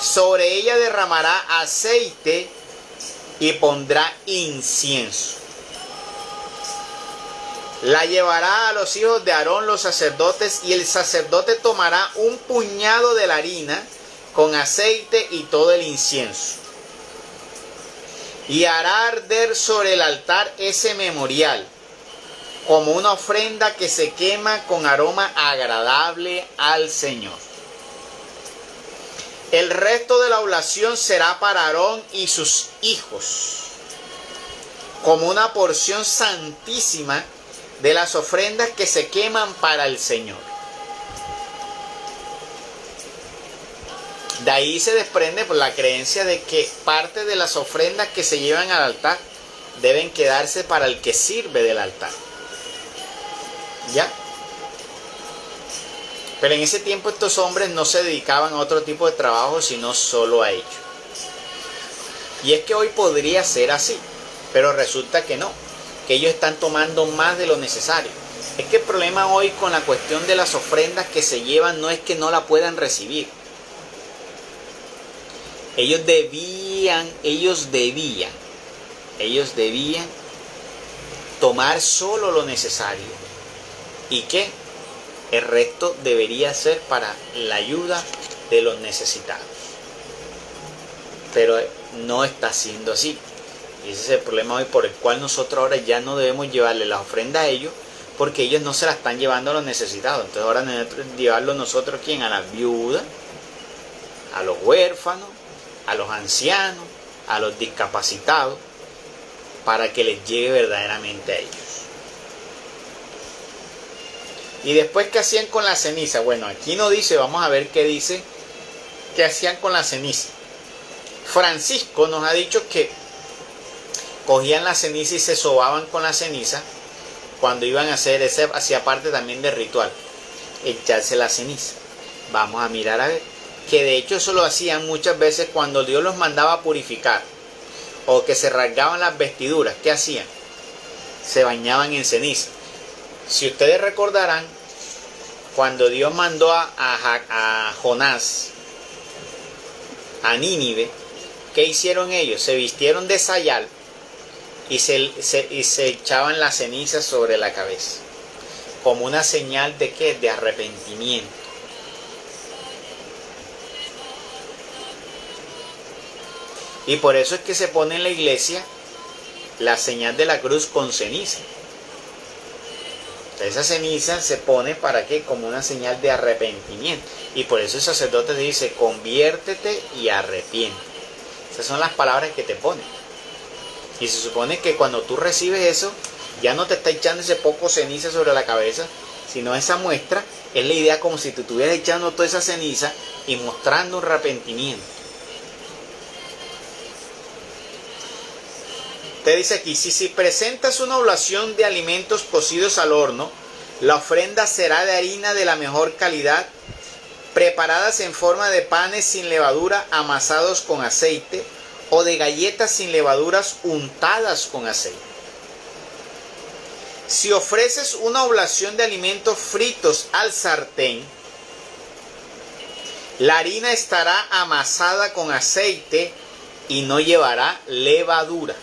Sobre ella derramará aceite y pondrá incienso. La llevará a los hijos de Aarón, los sacerdotes, y el sacerdote tomará un puñado de la harina con aceite y todo el incienso, y hará arder sobre el altar ese memorial, como una ofrenda que se quema con aroma agradable al Señor. El resto de la oblación será para Aarón y sus hijos, como una porción santísima de las ofrendas que se queman para el Señor. De ahí se desprende por la creencia de que parte de las ofrendas que se llevan al altar deben quedarse para el que sirve del altar. ¿Ya? Pero en ese tiempo estos hombres no se dedicaban a otro tipo de trabajo, sino solo a ello. Y es que hoy podría ser así, pero resulta que no, que ellos están tomando más de lo necesario. Es que el problema hoy con la cuestión de las ofrendas que se llevan no es que no la puedan recibir. Ellos debían tomar solo lo necesario. ¿Y qué? El resto debería ser para la ayuda de los necesitados. Pero no está siendo así. Y ese es el problema hoy por el cual nosotros ahora ya no debemos llevarle las ofrendas a ellos, porque ellos no se las están llevando a los necesitados. Entonces ahora debemos llevarlo nosotros, ¿quién? A las viudas, a los huérfanos, a los ancianos, a los discapacitados, para que les llegue verdaderamente a ellos. Y después, ¿qué hacían con la ceniza? Bueno, aquí no dice, vamos a ver qué dice, qué hacían con la ceniza. Francisco nos ha dicho que cogían la ceniza y se sobaban con la ceniza cuando iban a hacer, ese hacía parte también del ritual, echarse la ceniza. Vamos a mirar a ver, que de hecho eso lo hacían muchas veces cuando Dios los mandaba a purificar, o que se rasgaban las vestiduras. ¿Qué hacían? Se bañaban en ceniza. Si ustedes recordarán, cuando Dios mandó a Jonás a Nínive, ¿qué hicieron ellos? Se vistieron de sayal y se echaban la ceniza sobre la cabeza, como una señal de ¿qué? De arrepentimiento. Y por eso es que se pone en la iglesia la señal de la cruz con ceniza. Esa ceniza se pone para qué, como una señal de arrepentimiento. Y por eso el sacerdote dice, conviértete y arrepiente. Esas son las palabras que te pone. Y se supone que cuando tú recibes eso, ya no te está echando ese poco ceniza sobre la cabeza, sino esa muestra es la idea como si te estuvieras echando toda esa ceniza y mostrando un arrepentimiento. Te dice aquí, si presentas una oblación de alimentos cocidos al horno, la ofrenda será de harina de la mejor calidad, preparadas en forma de panes sin levadura amasados con aceite, o de galletas sin levaduras untadas con aceite. Si ofreces una oblación de alimentos fritos al sartén, la harina estará amasada con aceite y no llevará levadura.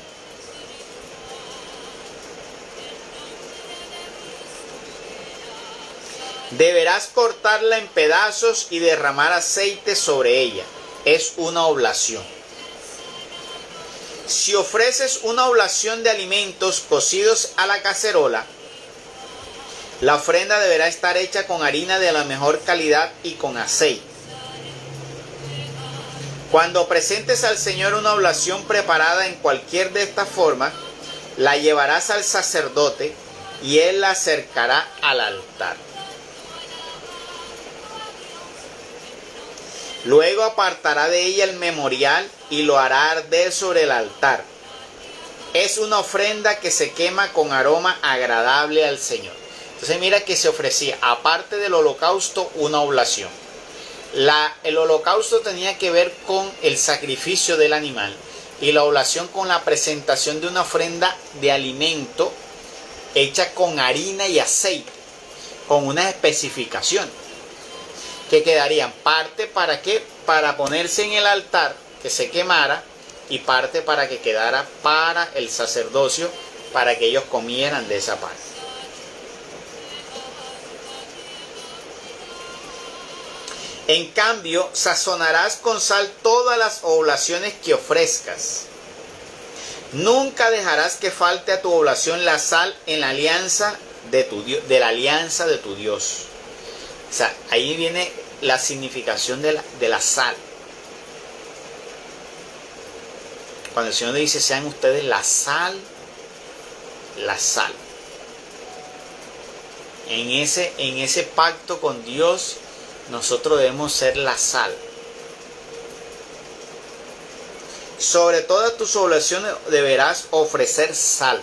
Deberás cortarla en pedazos y derramar aceite sobre ella. Es una oblación. Si ofreces una oblación de alimentos cocidos a la cacerola, la ofrenda deberá estar hecha con harina de la mejor calidad y con aceite. Cuando presentes al Señor una oblación preparada en cualquier de estas formas, la llevarás al sacerdote y él la acercará al altar. Luego apartará de ella el memorial y lo hará arder sobre el altar. Es una ofrenda que se quema con aroma agradable al Señor. Entonces mira que se ofrecía, aparte del holocausto, una oblación. El holocausto tenía que ver con el sacrificio del animal y la oblación con la presentación de una ofrenda de alimento hecha con harina y aceite, con unas especificaciones. que quedarían parte para qué, para ponerse en el altar, que se quemara, y parte para que quedara para el sacerdocio, para que ellos comieran de esa parte. En cambio, sazonarás con sal todas las oblaciones que ofrezcas. Nunca dejarás que falte a tu oblación la sal en la alianza de tu Dios, de la alianza de tu Dios. O sea, ahí viene la significación de la sal. Cuando el Señor dice, sean ustedes la sal. En ese pacto con Dios, nosotros debemos ser la sal. Sobre todas tus oblaciones deberás ofrecer sal.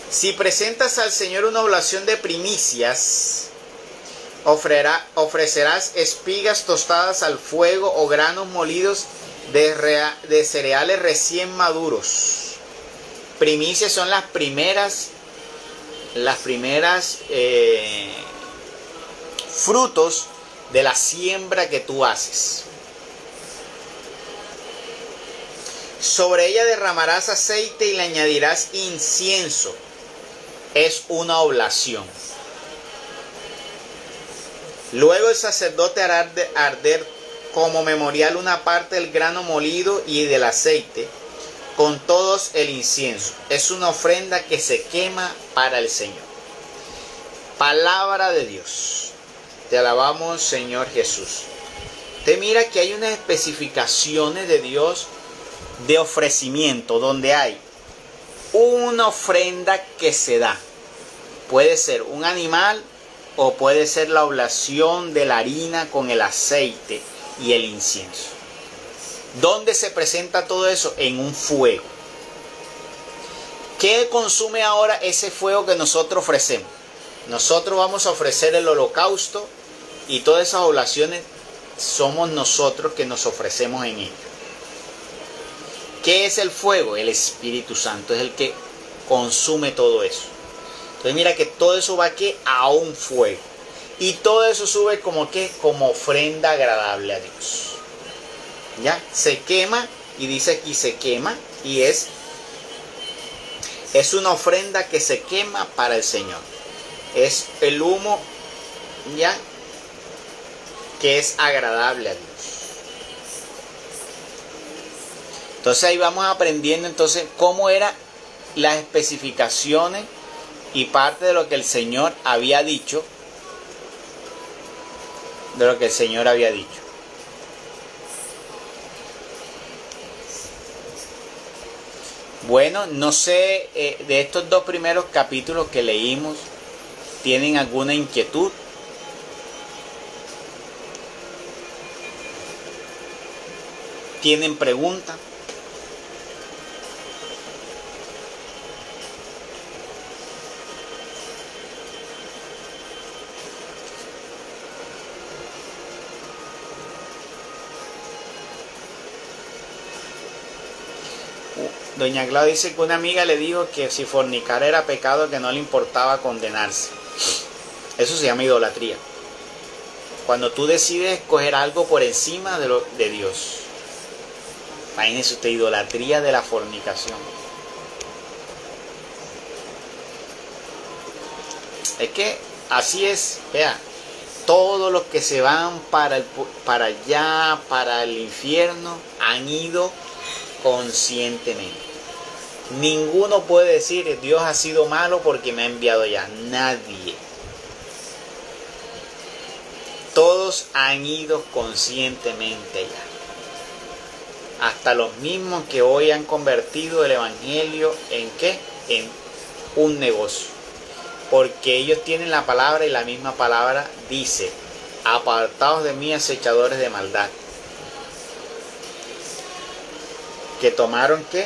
Si presentas al Señor una oblación de primicias, ofrecerás espigas tostadas al fuego o granos molidos de cereales recién maduros. Primicias son las primeras frutos de la siembra que tú haces. Sobre ella derramarás aceite y le añadirás incienso. Es una oblación. Luego el sacerdote hará arder como memorial una parte del grano molido y del aceite, con todos el incienso. Es una ofrenda que se quema para el Señor. Palabra de Dios. Te alabamos, Señor Jesús. Te mira que hay unas especificaciones de Dios de ofrecimiento, donde hay una ofrenda que se da. Puede ser un animal o puede ser la oblación de la harina con el aceite y el incienso. ¿Dónde se presenta todo eso? En un fuego. ¿Qué consume ahora ese fuego que nosotros ofrecemos? Nosotros vamos a ofrecer el holocausto y todas esas oblaciones somos nosotros que nos ofrecemos en ella. ¿Qué es el fuego? El Espíritu Santo es el que consume todo eso. Entonces mira que todo eso va a un fuego. Y todo eso sube como ofrenda agradable a Dios. ¿Ya? Se quema, y dice aquí se quema, y es una ofrenda que se quema para el Señor. Es el humo, ¿ya? Que es agradable a Dios. Entonces ahí vamos aprendiendo entonces cómo eran las especificaciones y parte de lo que el Señor había dicho. Bueno, no sé, de estos dos primeros capítulos que leímos, ¿tienen alguna inquietud? ¿Tienen pregunta? Doña Claudia dice que una amiga le dijo que si fornicar era pecado, que no le importaba condenarse. Eso se llama idolatría. Cuando tú decides escoger algo por encima de Dios. Imagínese usted, idolatría de la fornicación. Es que así es, vea, todos los que se van para allá, para el infierno, han ido conscientemente. Ninguno puede decir Dios ha sido malo porque me ha enviado allá. Nadie. Todos han ido conscientemente allá. Hasta los mismos que hoy han convertido el evangelio en ¿qué? En un negocio. Porque ellos tienen la palabra y la misma palabra dice: apartaos de mí, acechadores de maldad. Que tomaron ¿qué?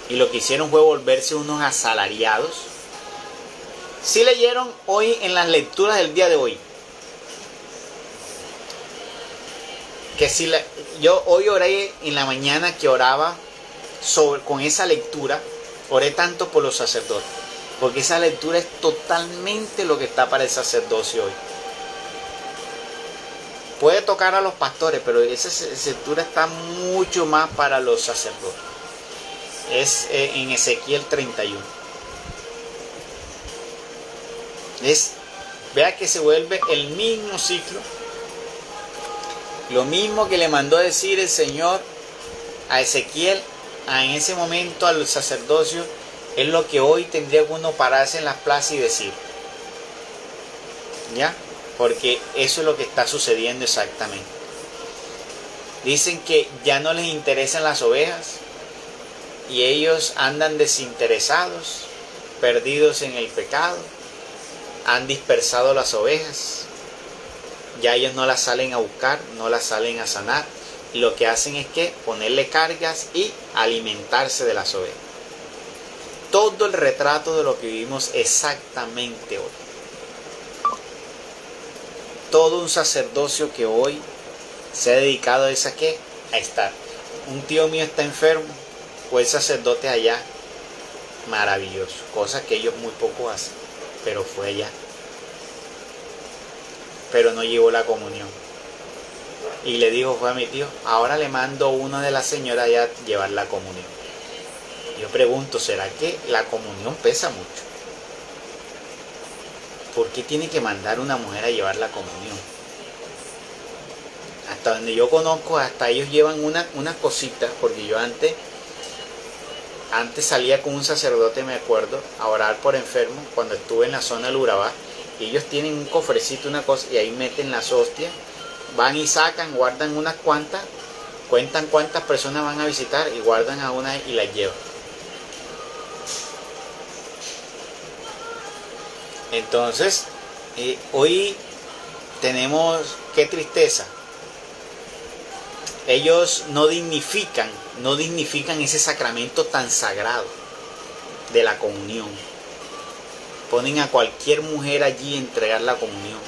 Y lo que hicieron fue volverse unos asalariados. Si leyeron hoy en las lecturas del día de hoy, que si yo hoy oré en la mañana, que oraba con esa lectura, oré tanto por los sacerdotes. Porque esa lectura es totalmente lo que está para el sacerdocio hoy. Puede tocar a los pastores, pero esa lectura está mucho más para los sacerdotes. Es en Ezequiel 31. Vea que se vuelve el mismo ciclo. Lo mismo que le mandó decir el Señor a Ezequiel en ese momento al sacerdocio, es lo que hoy tendría uno pararse en las plazas y decir. ¿Ya? Porque eso es lo que está sucediendo exactamente. Dicen que ya no les interesan las ovejas y ellos andan desinteresados, perdidos en el pecado, han dispersado las ovejas, ya ellos no las salen a buscar, no las salen a sanar, y lo que hacen es que ponerle cargas y alimentarse de las ovejas. Todo el retrato de lo que vivimos exactamente hoy. Todo un sacerdocio que hoy se ha dedicado a esa ¿qué? A estar. Un tío mío está enfermo, fue el sacerdote allá, maravilloso, cosa que ellos muy poco hacen, pero fue allá. Pero no llevó la comunión. Y le dijo, fue a mi tío, ahora le mando una de las señoras allá a llevar la comunión. Yo pregunto, ¿será que la comunión pesa mucho? ¿Por qué tiene que mandar una mujer a llevar la comunión? Hasta donde yo conozco, hasta ellos llevan unas cositas, porque yo antes salía con un sacerdote, me acuerdo, a orar por enfermos, cuando estuve en la zona del Urabá, y ellos tienen un cofrecito, una cosa, y ahí meten las hostias, van y sacan, guardan unas cuantas, cuentan cuántas personas van a visitar, y guardan a una y las llevan. Entonces, hoy tenemos, qué tristeza, ellos no dignifican ese sacramento tan sagrado de la comunión. Ponen a cualquier mujer allí a entregar la comunión.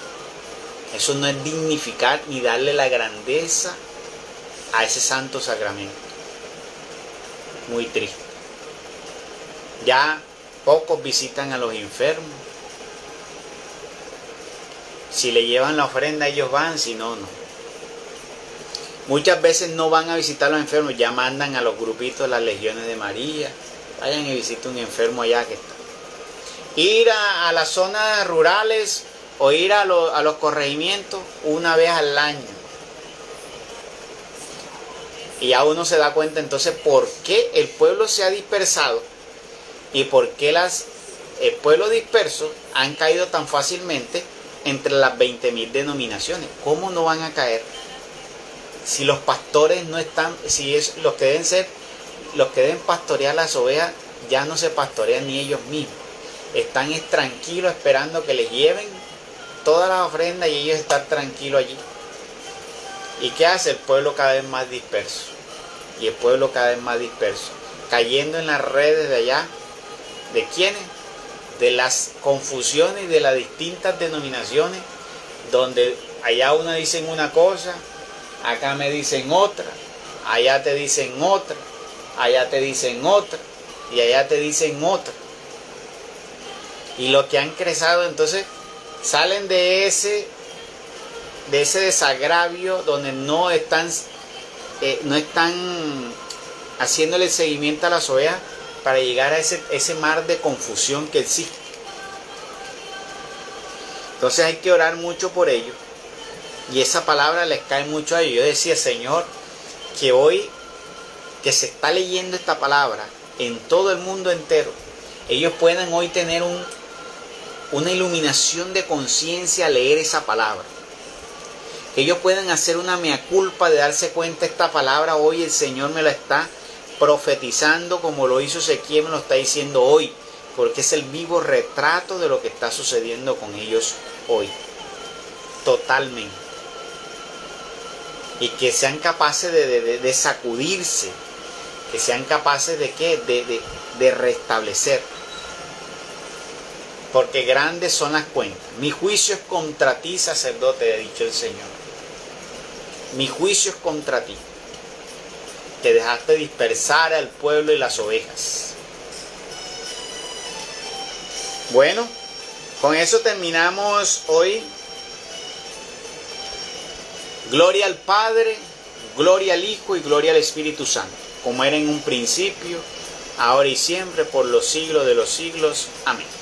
Eso no es dignificar ni darle la grandeza a ese santo sacramento. Muy triste. Ya pocos visitan a los enfermos. Si le llevan la ofrenda, ellos van, si no, no. Muchas veces no van a visitar a los enfermos, ya mandan a los grupitos de las legiones de María. Vayan y visiten un enfermo allá que está. Ir a las zonas rurales o ir a los corregimientos una vez al año. Y ya uno se da cuenta entonces por qué el pueblo se ha dispersado y por qué el pueblo disperso han caído tan fácilmente entre las 20.000 denominaciones. ¿Cómo no van a caer? Si los pastores no están, si es los que deben pastorear las ovejas, ya no se pastorean ni ellos mismos. Están tranquilos esperando que les lleven todas las ofrendas y ellos están tranquilos allí. ¿Y qué hace? El pueblo cada vez más disperso. Y el pueblo cada vez más disperso. Cayendo en las redes de allá. ¿De quiénes? De las confusiones de las distintas denominaciones. Donde allá una dicen una cosa, acá me dicen otra, allá te dicen otra, allá te dicen otra, y allá te dicen otra. Y lo que han crecido entonces salen de ese desagravio donde no están haciéndole seguimiento a las ovejas para llegar a ese mar de confusión que existe. Entonces hay que orar mucho por ellos. Y esa palabra les cae mucho a ellos. Yo decía, Señor, que hoy que se está leyendo esta palabra en todo el mundo entero, ellos puedan hoy tener una iluminación de conciencia al leer esa palabra. Que ellos puedan hacer una mea culpa de darse cuenta, esta palabra hoy el Señor me la está profetizando como lo hizo Ezequiel, me lo está diciendo hoy, porque es el vivo retrato de lo que está sucediendo con ellos hoy. Totalmente. Y que sean capaces de sacudirse, que sean capaces de ¿qué? De restablecer. Porque grandes son las cuentas. Mi juicio es contra ti, sacerdote, ha dicho el Señor. Mi juicio es contra ti. Que dejaste dispersar al pueblo y las ovejas. Bueno, con eso terminamos hoy. Gloria al Padre, gloria al Hijo y gloria al Espíritu Santo, como era en un principio, ahora y siempre, por los siglos de los siglos. Amén.